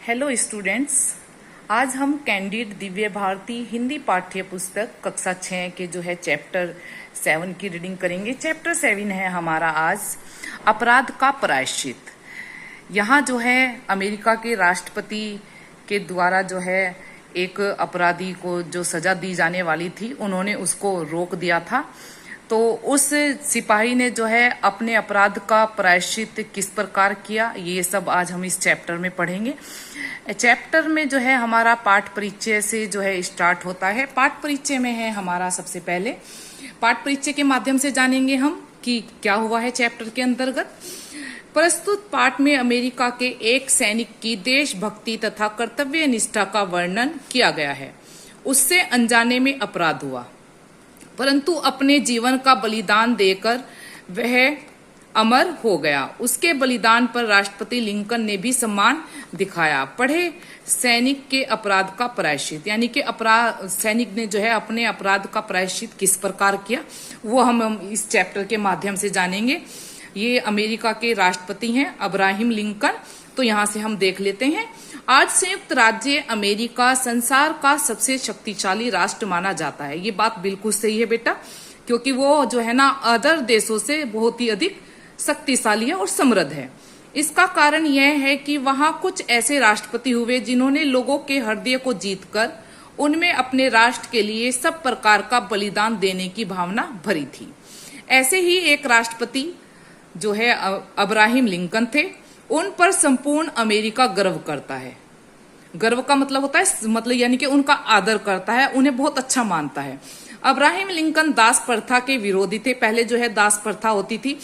Hello students, आज हम candid Divya Bharti Hindi पाठ्य पुस्तक कक्षा 6 के जो है चैप्टर 7 की रीडिंग करेंगे। चैप्टर 7 है हमारा आज अपराध का प्रायश्चित। यहाँ जो है अमेरिका के राष्ट्रपति के द्वारा जो है एक अपराधी को जो सजा दी जाने वाली थी, उन्होंने उसको रोक दिया था। तो उस सिपाही ने जो है अपने अपराध का प्रायश्चित किस प्रकार किया, ये सब आज हम इस चैप्टर में पढ़ेंगे। चैप्टर में जो है हमारा पाठ परिचय से जो है स्टार्ट होता है। पाठ परिचय में है हमारा सबसे पहले पाठ परिचय के माध्यम से जानेंगे हम कि क्या हुआ है चैप्टर के अंतर्गत। प्रस्तुत पाठ में अमेरिका के एक सैनिक की देशभक्ति तथा कर्तव्य निष्ठा का वर्णन किया गया है। उससे अनजाने में अपराध हुआ, परंतु अपने जीवन का बलिदान देकर वह अमर हो गया। उसके बलिदान पर राष्ट्रपति लिंकन ने भी सम्मान दिखाया। पढ़े सैनिक के अपराध का प्रायश्चित, यानी कि सैनिक ने जो है अपने अपराध का प्रायश्चित किस प्रकार किया, वो हम इस चैप्टर के माध्यम से जानेंगे। ये अमेरिका के राष्ट्रपति हैं अब्राहम लिंकन। तो यहाँ से हम देख लेते हैं। आज संयुक्त राज्य अमेरिका संसार का सबसे शक्तिशाली राष्ट्र माना जाता है। ये बात बिल्कुल सही है बेटा, क्योंकि वो जो है ना अदर देशों से बहुत ही अधिक शक्तिशाली है और समृद्ध है। इसका कारण यह है कि वहां कुछ ऐसे राष्ट्रपति हुए जिन्होंने लोगों के हृदय को जीतकर उनमें अपने राष्ट्र के लिए सब प्रकार का बलिदान देने की भावना भरी थी। ऐसे ही एक राष्ट्रपति जो है अब्राहम लिंकन थे। उन पर संपूर्ण अमेरिका गर्व करता है। गर्व का मतलब होता है मतलब यानी कि उनका आदर करता है, उन्हें बहुत अच्छा मानता है। अब्राहम लिंकन दास प्रथा के विरोधी थे। पहले जो है दास प्रथा होती थी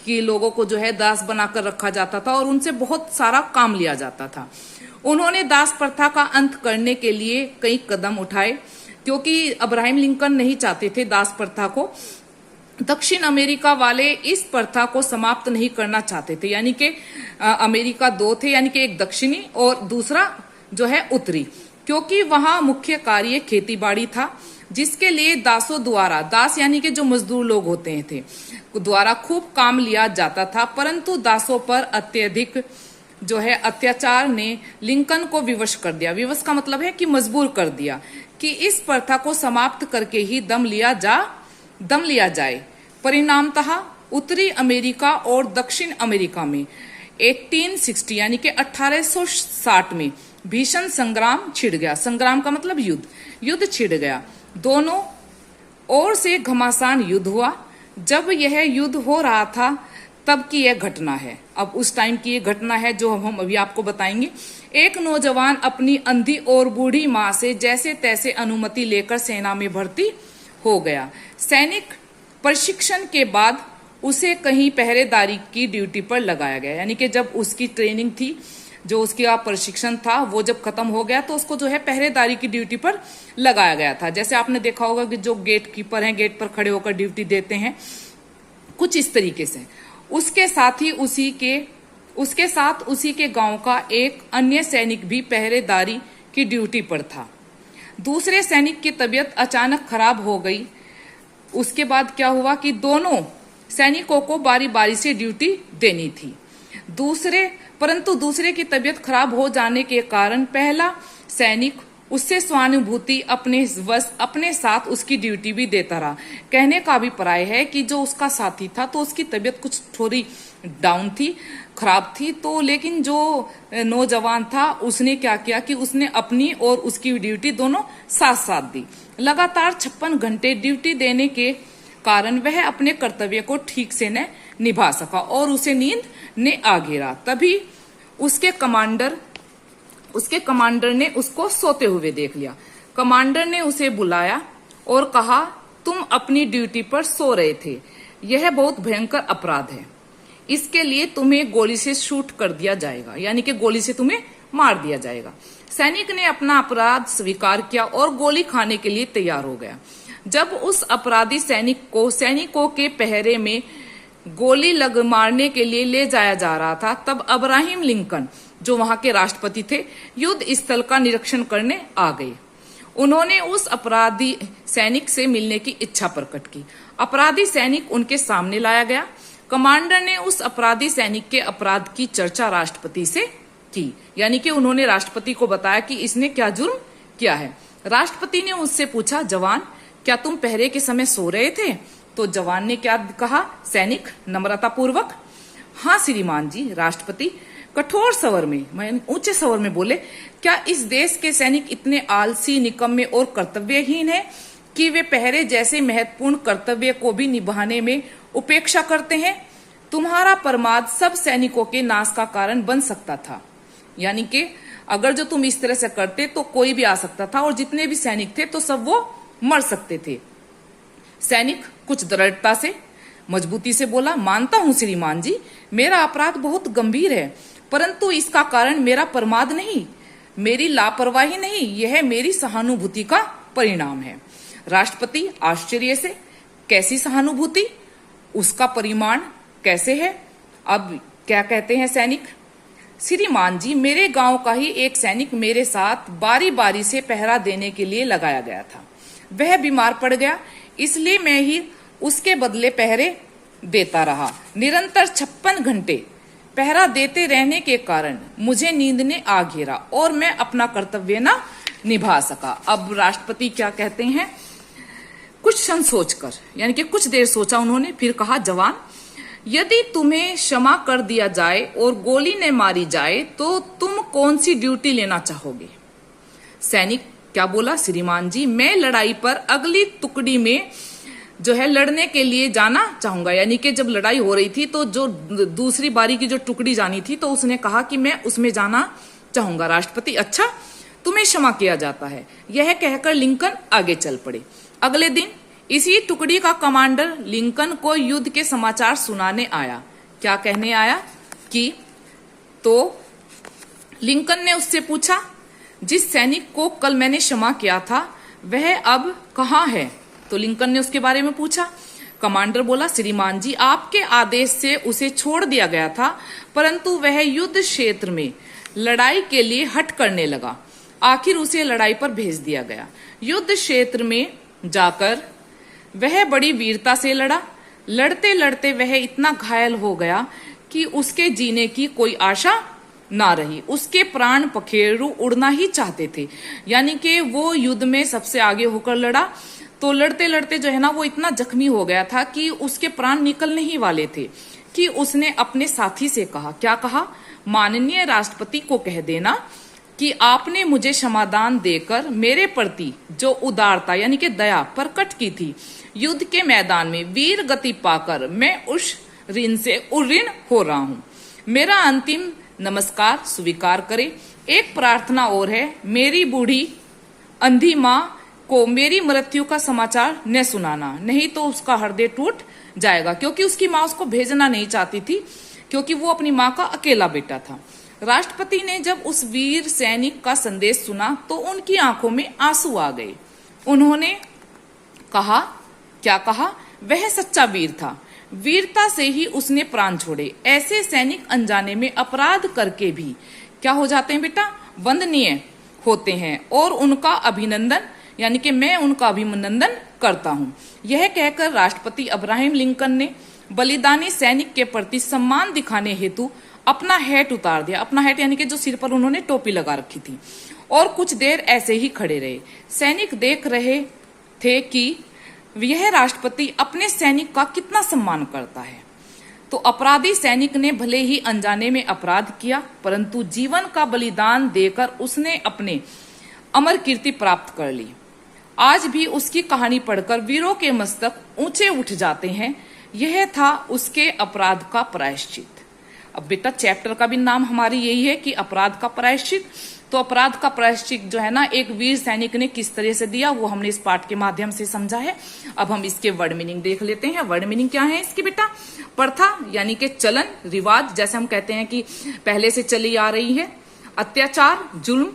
कि लोगों को जो है दास बनाकर रखा जाता था और उनसे बहुत सारा काम लिया जाता था। उन्होंने दास प्रथा का अंत करने के लिए कई कदम उठाए, क्योंकि अब्राहम लिंकन नहीं चाहते थे दास प्रथा को। दक्षिण अमेरिका वाले इस प्रथा को समाप्त नहीं करना चाहते थे, यानी कि अमेरिका दो थे, यानी कि एक दक्षिणी और दूसरा जो है उत्तरी, क्योंकि वहां मुख्य कार्य खेती बाड़ी था, जिसके लिए दासों द्वारा, दास यानी कि जो मजदूर लोग होते थे, द्वारा खूब काम लिया जाता था। परंतु दासों पर अत्यधिक जो है अत्याचार ने लिंकन को विवश कर दिया। विवश का मतलब है कि मजबूर कर दिया कि इस प्रथा को समाप्त करके ही दम लिया जाए। परिणामतः उत्तरी अमेरिका और दक्षिण अमेरिका में 1860 यानी कि 1860 में भीषण संग्राम छिड़ गया। संग्राम का मतलब युद्ध छिड़ गया। दोनों ओर से घमासान युद्ध हुआ। जब यह युद्ध हो रहा था तब की यह घटना है। अब उस टाइम की यह घटना है जो हम अभी आपको बताएंगे। एक नौजवान अपनी अंधी और बूढ़ी माँ से जैसे तैसे अनुमति लेकर सेना में भर्ती हो गया। सैनिक प्रशिक्षण के बाद उसे कहीं पहरेदारी की ड्यूटी पर लगाया गया, यानी कि जब उसकी ट्रेनिंग थी, जो उसका प्रशिक्षण था, वो जब खत्म हो गया तो उसको जो है पहरेदारी की ड्यूटी पर लगाया गया था। जैसे आपने देखा होगा कि जो गेट कीपर हैं, गेट पर खड़े होकर ड्यूटी देते हैं, कुछ इस तरीके से। उसके साथ उसी के गांव का एक अन्य सैनिक भी पहरेदारी की ड्यूटी पर था। दूसरे सैनिक की तबीयत अचानक खराब हो गई। उसके बाद क्या हुआ कि दोनों सैनिकों को बारी बारी से ड्यूटी देनी थी। परंतु दूसरे की तबीयत खराब हो जाने के कारण पहला सैनिक उससे सहानुभूति अपने साथ उसकी ड्यूटी भी देता रहा। कहने का अभिप्राय है कि जो उसका साथी था तो उसकी तबीयत कुछ थोड़ी डाउन थी, खराब थी, तो लेकिन जो नौजवान था उसने क्या किया कि उसने अपनी और उसकी ड्यूटी दोनों साथ साथ दी। लगातार 56 घंटे ड्यूटी देने के कारण वह अपने कर्तव्य को ठीक से न निभा सका और उसे नींद ने आ घेरा। तभी उसके कमांडर ने उसको सोते हुए देख लिया। कमांडर ने उसे बुलाया और कहा, तुम अपनी ड्यूटी पर सो रहे थे। यह बहुत भयंकर अपराध है। इसके लिए तुम्हें गोली से शूट कर दिया जाएगा, यानी कि गोली से तुम्हें मार दिया जाएगा। सैनिक ने अपना अपराध स्वीकार किया और गोली खाने के लिए तैयार हो गया। जब उस अपराधी सैनिकों के पहरे में गोली मारने के लिए ले जाया जा रहा था, तब अब्राहम लिंकन, जो वहां के राष्ट्रपति थे, युद्ध स्थल का निरीक्षण करने आ गए। उन्होंने उस अपराधी सैनिक से मिलने की इच्छा प्रकट की। अपराधी सैनिक उनके सामने लाया गया। कमांडर ने उस अपराधी सैनिक के अपराध की चर्चा राष्ट्रपति से की, यानी कि उन्होंने राष्ट्रपति को बताया कि इसने क्या जुर्म किया है। राष्ट्रपति ने उससे पूछा, जवान क्या तुम पहरे के समय सो रहे थे? तो जवान ने क्या कहा? सैनिक नम्रता पूर्वक, हाँ श्रीमान जी। राष्ट्रपति कठोर स्वर में, ऊंचे स्वर में बोले, क्या इस देश के सैनिक इतने आलसी, निकम्मे और कर्तव्यहीन हैं कि वे पहरे जैसे महत्वपूर्ण कर्तव्य को भी निभाने में उपेक्षा करते हैं? तुम्हारा प्रमाद सब सैनिकों के नाश का कारण बन सकता था। यानी कि अगर जो तुम इस तरह से करते तो कोई भी आ सकता था और जितने भी सैनिक थे तो सब वो मर सकते थे। सैनिक कुछ दृढ़ता से, मजबूती से बोला, मानता हूं श्रीमान जी, मेरा अपराध बहुत गंभीर है, परंतु इसका कारण मेरा प्रमाद नहीं, मेरी लापरवाही नहीं, यह मेरी सहानुभूति का परिणाम है। राष्ट्रपति आश्चर्य से, कैसी सहानुभूति? उसका परिमाण कैसे है? अब क्या कहते हैं सैनिक? श्रीमान जी, मेरे गांव का ही एक सैनिक मेरे साथ बारी बारी से पहरा देने के लिए लगाया गया था। वह बीमार पड़ गया, इसलिए मैं ही उसके बदले पहरे देता रहा। निरंतर 56 घंटे पहरा देते रहने के कारण मुझे नींद ने आ घेरा और मैं अपना कर्तव्य ना निभा सका। अब राष्ट्रपति क्या कहते हैं? कुछ क्षण सोचकर, यानी कि कुछ देर सोचा उन्होंने, फिर कहा, जवान यदि तुम्हें क्षमा कर दिया जाए और गोली न मारी जाए तो तुम कौन सी ड्यूटी लेना चाहोगे? सैनिक क्या बोला? श्रीमान जी, मैं लड़ाई पर अगली टुकड़ी में जो है लड़ने के लिए जाना चाहूंगा। यानी कि जब लड़ाई हो रही थी तो जो दूसरी बारी की जो टुकड़ी जानी थी तो उसने कहा कि मैं उसमें जाना चाहूंगा। राष्ट्रपति, अच्छा, तुम्हें क्षमा किया जाता है। यह कहकर लिंकन आगे चल पड़े। अगले दिन इसी टुकड़ी का कमांडर लिंकन को युद्ध के समाचार सुनाने आया। क्या कहने आया? कि तो लिंकन ने उससे पूछा, जिस सैनिक को कल मैंने क्षमा किया था वह अब कहाँ है? तो लिंकन ने उसके बारे में पूछा। कमांडर बोला, श्रीमान जी, आपके आदेश से उसे छोड़ दिया गया था, परंतु वह युद्ध क्षेत्र में लड़ाई के लिए हट करने लगा। आखिर उसे लड़ाई पर भेज दिया गया। युद्ध क्षेत्र में जाकर वह बड़ी वीरता से लड़ा। लड़ते लड़ते वह इतना घायल हो गया कि उसके जीने की कोई आशा ना रही। उसके प्राण पखेरु उड़ना ही चाहते थे। यानी कि वो युद्ध में सबसे आगे होकर लड़ा, तो लड़ते लड़ते जो है ना वो इतना जख्मी हो गया था कि उसके प्राण निकलने ही वाले थे कि उसने अपने साथी से कहा। क्या कहा? माननीय राष्ट्रपति को कह देना कि आपने मुझे क्षमादान देकर मेरे प्रति जो उदारता यानी कि दया प्रकट की थी, युद्ध के मैदान में वीर गति पाकर मैं उस ऋण से उऋण हो रहा हूं। मेरा अंतिम नमस्कार स्वीकार करें। एक प्रार्थना और है, मेरी बूढ़ी अंधी माँ को मेरी मृत्यु का समाचार न सुनाना, नहीं तो उसका हृदय टूट जाएगा। क्योंकि उसकी माँ उसको भेजना नहीं चाहती थी, क्योंकि वो अपनी माँ का अकेला बेटा था। राष्ट्रपति ने जब उस वीर सैनिक का संदेश सुना तो उनकी आंखों में आंसू आ गए। उन्होंने कहा, क्या कहा? वह सच्चा वीर था, वीरता से ही उसने प्राण छोड़े। ऐसे सैनिक अनजाने में अपराध करके भी क्या हो जाते हैं बेटा? वंदनीय होते हैं और उनका अभिनंदन, यानी कि मैं उनका अभिनंदन करता हूं। यह कहकर राष्ट्रपति अब्राहम लिंकन ने बलिदानी सैनिक के प्रति सम्मान दिखाने हेतु अपना हैट उतार दिया। अपना हैट यानी कि जो सिर पर उन्होंने टोपी लगा रखी थी, और कुछ देर ऐसे ही खड़े रहे। सैनिक देख रहे थे कि यह राष्ट्रपति अपने सैनिक का कितना सम्मान करता है। तो अपराधी सैनिक ने भले ही अनजाने में अपराध किया, परंतु जीवन का बलिदान देकर उसने अपने अमर कीर्ति प्राप्त कर ली। आज भी उसकी कहानी पढ़कर वीरों के मस्तक ऊंचे उठ जाते हैं। यह था उसके अपराध का प्रायश्चित। अब बेटा चैप्टर का भी नाम हमारी यही है कि अपराध का प्रायश्चित। तो अपराध का प्रायश्चित जो है ना एक वीर सैनिक ने किस तरह से दिया वो हमने इस पाठ के माध्यम से समझा है। अब हम इसके वर्ड मीनिंग देख लेते हैं। वर्ड मीनिंग क्या है इसकी बेटा? प्रथा यानी कि चलन, रिवाज, जैसे हम कहते हैं कि पहले से चली आ रही है। अत्याचार, जुल्म,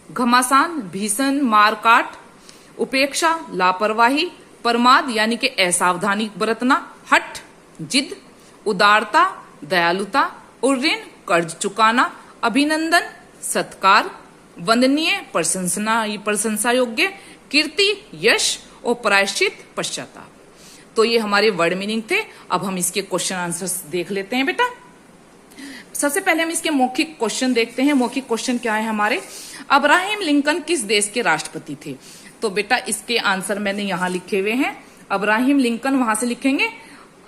घमासान, भीषण, मारकाट, उपेक्षा, लापरवाही, प्रमाद यानी कि असावधानी बरतना, हठ, जिद, उदारता, दयालुता, उऋण, कर्ज चुकाना, अभिनंदन, सत्कार, वंदनीय, प्रशंसा योग्य, कीर्ति, यश और प्रायश्चित, पश्चाताप। तो ये हमारे वर्ड मीनिंग थे। अब हम इसके क्वेश्चन आंसर्स देख लेते हैं बेटा। सबसे पहले हम इसके मौखिक क्वेश्चन देखते हैं। मौखिक क्वेश्चन क्या है हमारे, अब्राहम लिंकन किस देश के राष्ट्रपति थे? तो बेटा इसके आंसर मैंने यहां लिखे हुए हैं। अब्राहम लिंकन वहां से लिखेंगे,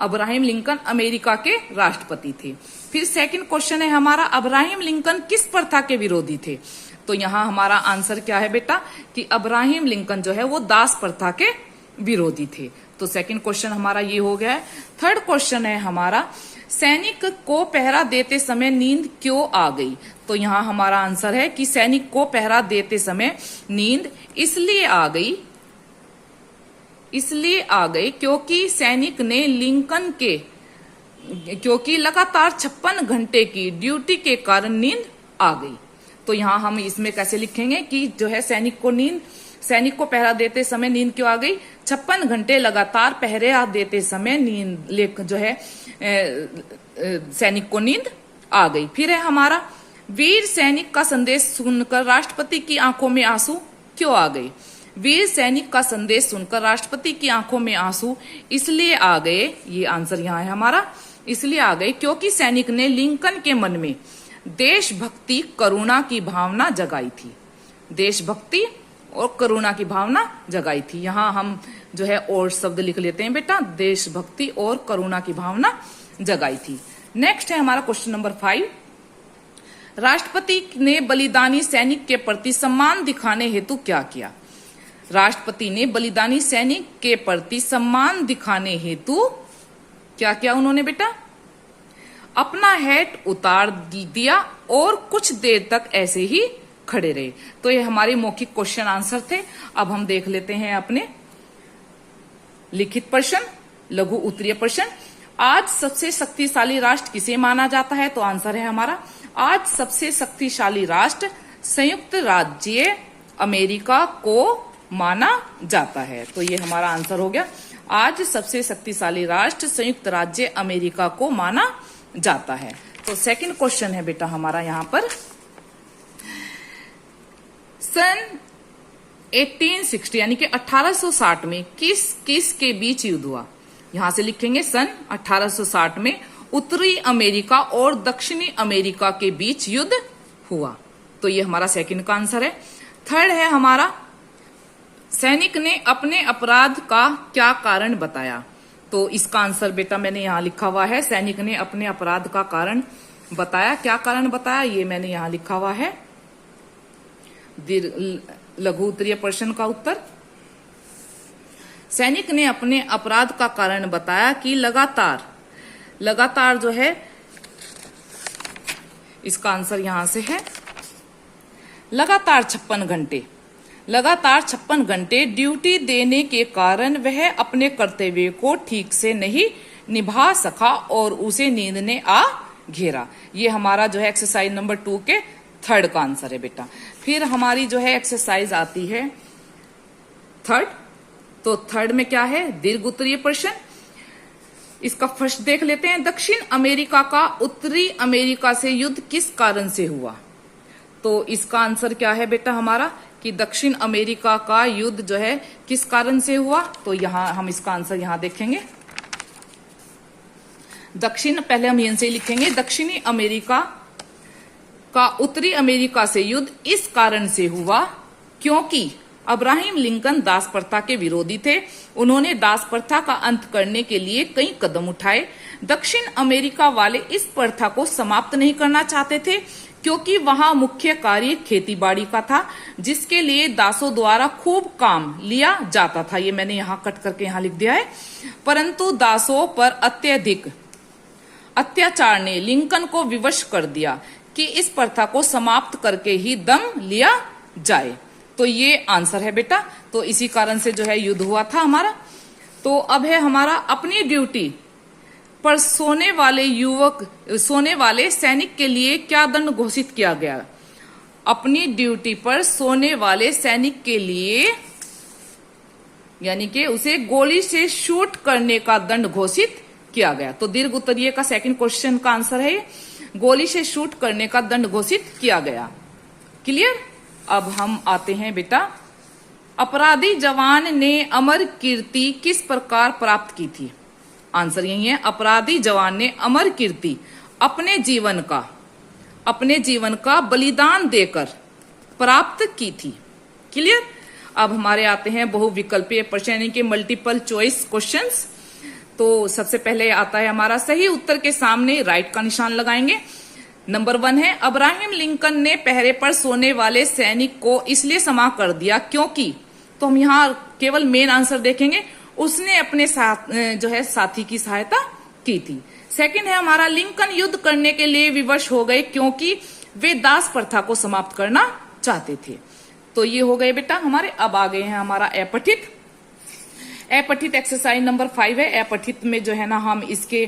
अब्राहम लिंकन अमेरिका के राष्ट्रपति थे। फिर सेकंड क्वेश्चन है हमारा, अब्राहम लिंकन किस प्रथा के विरोधी थे? तो यहां हमारा आंसर क्या है बेटा कि अब्राहम लिंकन जो है वो दास प्रथा के विरोधी थे। तो सेकंड क्वेश्चन हमारा ये हो गया है। थर्ड क्वेश्चन है हमारा, सैनिक को पहरा देते समय नींद क्यों आ गई? तो यहां हमारा आंसर है कि सैनिक को पहरा देते समय नींद इसलिए आ गई क्योंकि सैनिक ने लिंकन के क्योंकि लगातार 56 घंटे की ड्यूटी के कारण नींद आ गई। तो यहां हम इसमें कैसे लिखेंगे कि जो है सैनिक को पहरा देते समय नींद क्यों आ गई? 56 घंटे लगातार पहरा देते समय नींद जो है सैनिक को नींद आ गई। फिर है हमारा, वीर सैनिक का संदेश सुनकर राष्ट्रपति की आंखों में आंसू क्यों आ गए? वीर सैनिक का संदेश सुनकर राष्ट्रपति की आंखों में आंसू इसलिए आ गए, ये आंसर यहाँ है हमारा, इसलिए आ गए क्योंकि सैनिक ने लिंकन के मन में देशभक्ति करुणा की भावना जगाई थी। देशभक्ति और करुणा की भावना जगाई थी। यहां हम जो है और शब्द लिख लेते हैं बेटा, देशभक्ति और करुणा की भावना जगाई थी। नेक्स्ट है हमारा क्वेश्चन नंबर 5, राष्ट्रपति ने बलिदानी सैनिक के प्रति सम्मान दिखाने हेतु क्या किया? राष्ट्रपति ने बलिदानी सैनिक के प्रति सम्मान दिखाने हेतु क्या किया उन्होंने बेटा? अपना हैट उतार दिया और कुछ देर तक ऐसे ही खड़े रहे। तो ये हमारे मौखिक क्वेश्चन आंसर थे। अब हम देख लेते हैं अपने लिखित प्रश्न, लघु उत्तरीय प्रश्न। आज सबसे शक्तिशाली राष्ट्र किसे माना जाता है? तो आंसर है हमारा, आज सबसे शक्तिशाली राष्ट्र संयुक्त राज्य अमेरिका को माना जाता है। तो ये हमारा आंसर हो गया, आज सबसे शक्तिशाली राष्ट्र संयुक्त राज्य अमेरिका को माना जाता है। तो सेकंड क्वेश्चन है बेटा हमारा यहां पर, सन 1860 यानी कि 1860 में किस के बीच युद्ध हुआ? यहां से लिखेंगे सन 1860 में उत्तरी अमेरिका और दक्षिणी अमेरिका के बीच युद्ध हुआ। तो ये हमारा सेकंड का आंसर है। थर्ड है हमारा, सैनिक ने अपने अपराध का क्या कारण बताया? तो इसका आंसर बेटा मैंने यहां लिखा हुआ है, सैनिक ने अपने अपराध का कारण बताया। क्या कारण बताया ये मैंने यहां लिखा हुआ है, लघु उत्तरीय प्रश्न का उत्तर। सैनिक ने अपने अपराध का कारण बताया कि लगातार जो है, इसका आंसर यहां से है, लगातार 56 घंटे ड्यूटी देने के कारण वह अपने कर्तव्य को ठीक से नहीं निभा सका और उसे नींद ने आ घेरा। ये हमारा जो है एक्सरसाइज नंबर 2 के थर्ड का आंसर है बेटा। फिर हमारी जो है एक्सरसाइज आती है थर्ड। तो थर्ड में क्या है, दीर्घ उत्तरीय प्रश्न। इसका फर्स्ट देख लेते हैं, दक्षिण अमेरिका का उत्तरी अमेरिका से युद्ध किस कारण से हुआ? तो इसका आंसर क्या है बेटा हमारा कि दक्षिण अमेरिका का युद्ध जो है किस कारण से हुआ? तो यहां हम इसका आंसर यहां देखेंगे, पहले हम यहां से लिखेंगे, दक्षिणी अमेरिका का उत्तरी अमेरिका से युद्ध इस कारण से हुआ क्योंकि अब्राहम लिंकन दास प्रथा के विरोधी थे। उन्होंने दास प्रथा का अंत करने के लिए कई कदम उठाए। दक्षिण अमेरिका वाले इस प्रथा को समाप्त नहीं करना चाहते थे क्योंकि वहां मुख्य कार्य खेतीबाड़ी का था, जिसके लिए दासों द्वारा खूब काम लिया जाता था। ये मैंने यहां कट करके यहां लिख दिया है। परंतु दासों पर अत्यधिक अत्याचार ने लिंकन को विवश कर दिया कि इस प्रथा को समाप्त करके ही दम लिया जाए। तो ये आंसर है बेटा। तो इसी कारण से जो है युद्ध हुआ था हमारा। तो अब है हमारा, अपनी ड्यूटी पर सोने वाले सैनिक के लिए क्या दंड घोषित किया गया? अपनी ड्यूटी पर सोने वाले सैनिक के लिए यानी कि उसे गोली से शूट करने का दंड घोषित किया गया। तो दीर्घ उत्तरीय का सेकंड क्वेश्चन का आंसर है, गोली से शूट करने का दंड घोषित किया गया। क्लियर? अब हम आते हैं बेटा, अपराधी जवान ने अमर कीर्ति किस प्रकार प्राप्त की थी? आंसर यही है, अपराधी जवान ने अमर कीर्ति अपने जीवन का अपने जीवन का बलिदान देकर प्राप्त की थी। क्लियर। अब हमारे आते हैं बहुविकल्पीय प्रश्न यानी कि मल्टीपल चॉइस क्वेश्चंस। तो सबसे पहले आता है हमारा सही उत्तर के सामने राइट का निशान लगाएंगे। नंबर 1 है अब्राहम लिंकन ने पहरे पर सोने वाले सैनिक को इसलिए क्षमा कर दिया क्योंकि, तो हम यहाँ केवल मेन आंसर देखेंगे, उसने अपने साथ जो है साथी की सहायता की थी। सेकंड है हमारा लिंकन युद्ध करने के लिए विवश हो गए क्योंकि वे दास प्रथा को समाप्त करना चाहते थे। तो ये हो गए बेटा हमारे। अब आ गए हैं हमारा अपठित। अपठित एक्सरसाइज नंबर 5 है। अपठित में जो है ना हम इसके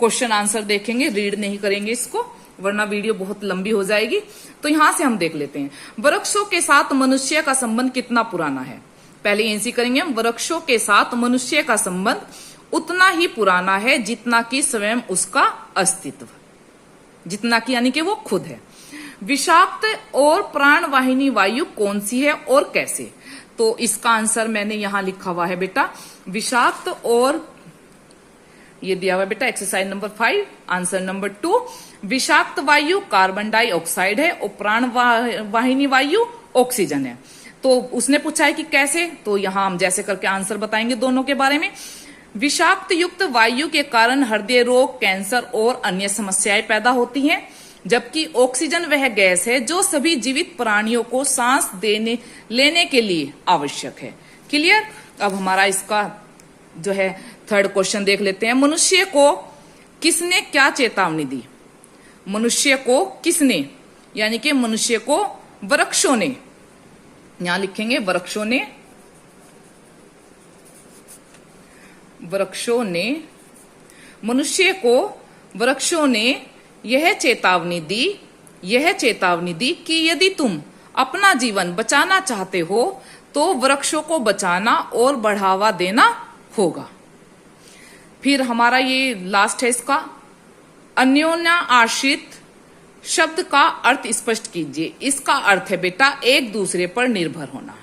क्वेश्चन आंसर देखेंगे, रीड नहीं करेंगे इसको वरना वीडियो बहुत लंबी हो जाएगी। तो यहां से हम देख लेते हैं वृक्षों के साथ मनुष्य का संबंध कितना पुराना है। पहले एनसी करेंगे हम। वृक्षों के साथ मनुष्य का संबंध उतना ही पुराना है जितना कि स्वयं उसका अस्तित्व, जितना कि यानी कि वो खुद है। विषाक्त और प्राणवाहिनी वायु कौन सी है और कैसे। तो इसका आंसर मैंने यहां लिखा हुआ है बेटा विषाक्त और, ये दिया हुआ है बेटा एक्सरसाइज नंबर 5 आंसर नंबर 2। विषाक्त वायु कार्बन डाइऑक्साइड है और प्राणवाहिनी वायु ऑक्सीजन है। तो उसने पूछा है कि कैसे, तो यहां हम जैसे करके आंसर बताएंगे दोनों के बारे में। विषाक्त युक्त वायु के कारण हृदय रोग, कैंसर और अन्य समस्याएं पैदा होती हैं, जबकि ऑक्सीजन वह गैस है जो सभी जीवित प्राणियों को सांस लेने के लिए आवश्यक है। क्लियर। अब हमारा इसका जो है थर्ड क्वेश्चन देख लेते हैं। मनुष्य को किसने क्या चेतावनी दी। मनुष्य को किसने, यानी कि मनुष्य को वृक्षों ने, यहां लिखेंगे वृक्षों ने, वृक्षों ने, मनुष्य को वृक्षों ने यह चेतावनी दी कि यदि तुम अपना जीवन बचाना चाहते हो तो वृक्षों को बचाना और बढ़ावा देना होगा। फिर हमारा ये लास्ट है इसका, अन्योन्य आश्रित शब्द का अर्थ स्पष्ट कीजिए। इसका अर्थ है बेटा एक दूसरे पर निर्भर होना,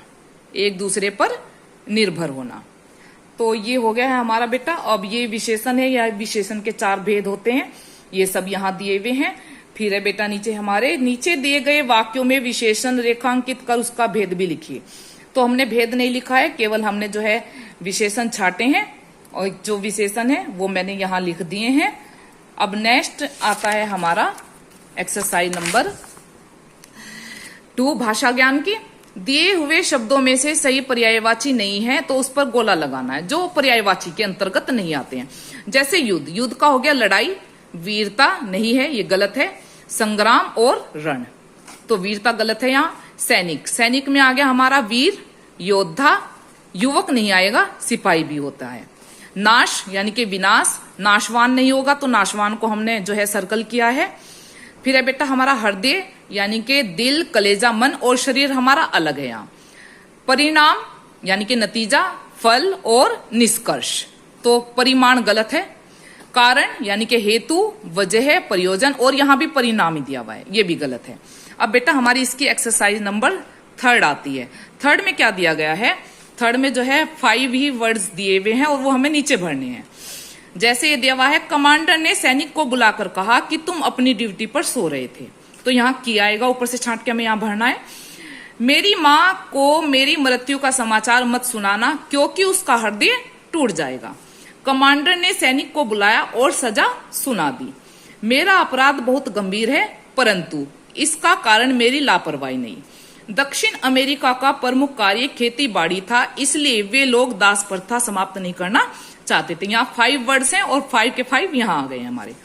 एक दूसरे पर निर्भर होना। तो ये हो गया है हमारा बेटा। अब ये विशेषण है, या विशेषण के 4 भेद होते हैं, ये सब यहाँ दिए हुए हैं। फिर है बेटा नीचे हमारे नीचे दिए गए वाक्यों में विशेषण रेखांकित कर उसका भेद भी लिखिए। तो हमने भेद नहीं लिखा है, केवल हमने जो है विशेषण छाटे हैं और जो विशेषण है वो मैंने यहाँ लिख दिए हैं। अब नेक्स्ट आता है हमारा एक्सरसाइज नंबर 2 भाषा ज्ञान की। दिए हुए शब्दों में से सही पर्यायवाची नहीं है तो उस पर गोला लगाना है, जो पर्यायवाची के अंतर्गत नहीं आते हैं। जैसे युद्ध, युद्ध का हो गया लड़ाई, वीरता नहीं है, ये गलत है। संग्राम और रण, तो वीरता गलत है यहाँ। सैनिक, सैनिक में आ गया हमारा वीर, योद्धा, युवक नहीं आएगा, सिपाही भी होता है। नाश यानी कि विनाश, नाशवान नहीं होगा तो नाशवान को हमने जो है सर्कल किया है। फिर है बेटा हमारा हृदय यानी कि दिल, कलेजा, मन और शरीर हमारा अलग है यहाँ। परिणाम यानी कि नतीजा, फल और निष्कर्ष, तो परिमाण गलत है। कारण यानी कि हेतु, वजह, प्रयोजन, और यहां भी परिणाम ही दिया हुआ है, ये भी गलत है। अब बेटा हमारी इसकी एक्सरसाइज नंबर 3 आती है। 3 में क्या दिया गया है, 3 में जो है 5 ही वर्ड्स दिए हुए हैं और वो हमें नीचे भरने हैं। जैसे ये दिया हुआ है, कमांडर ने सैनिक को बुलाकर कहा कि तुम अपनी ड्यूटी पर सो रहे थे, तो यहाँ किया आएगा, ऊपर से छांट के हमें यहाँ भरना है। मेरी माँ को मेरी मृत्यु का समाचार मत सुनाना क्योंकि उसका हृदय टूट जाएगा। कमांडर ने सैनिक को बुलाया और सजा सुना दी। मेरा अपराध बहुत गंभीर है परंतु इसका कारण मेरी लापरवाही नहीं। दक्षिण अमेरिका का प्रमुख कार्य खेती बाड़ी था, इसलिए वे लोग दास प्रथा समाप्त नहीं करना चाहते थे। यहाँ 5 वर्ड्स हैं और 5 के 5 यहाँ आ गए हमारे।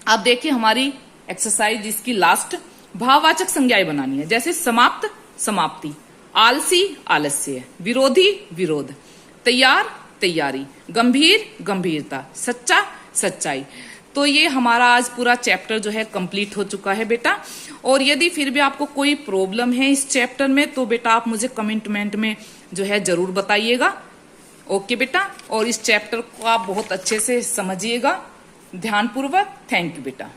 अब देखिए हमारी एक्सरसाइज इसकी लास्ट, भाववाचक संज्ञाएं बनानी है। जैसे समाप्त, समाप्ति, आलसी, आलस्य, विरोधी, विरोध, तैयार, तैयारी, गंभीर, गंभीरता, सच्चा, सच्चाई। तो ये हमारा आज पूरा चैप्टर जो है कंप्लीट हो चुका है बेटा। और यदि फिर भी आपको कोई प्रॉब्लम है इस चैप्टर में तो बेटा आप मुझे कमेंट में जो है जरूर बताइएगा। ओके बेटा, और इस चैप्टर को आप बहुत अच्छे से समझिएगा ध्यानपूर्वक। थैंक यू बेटा।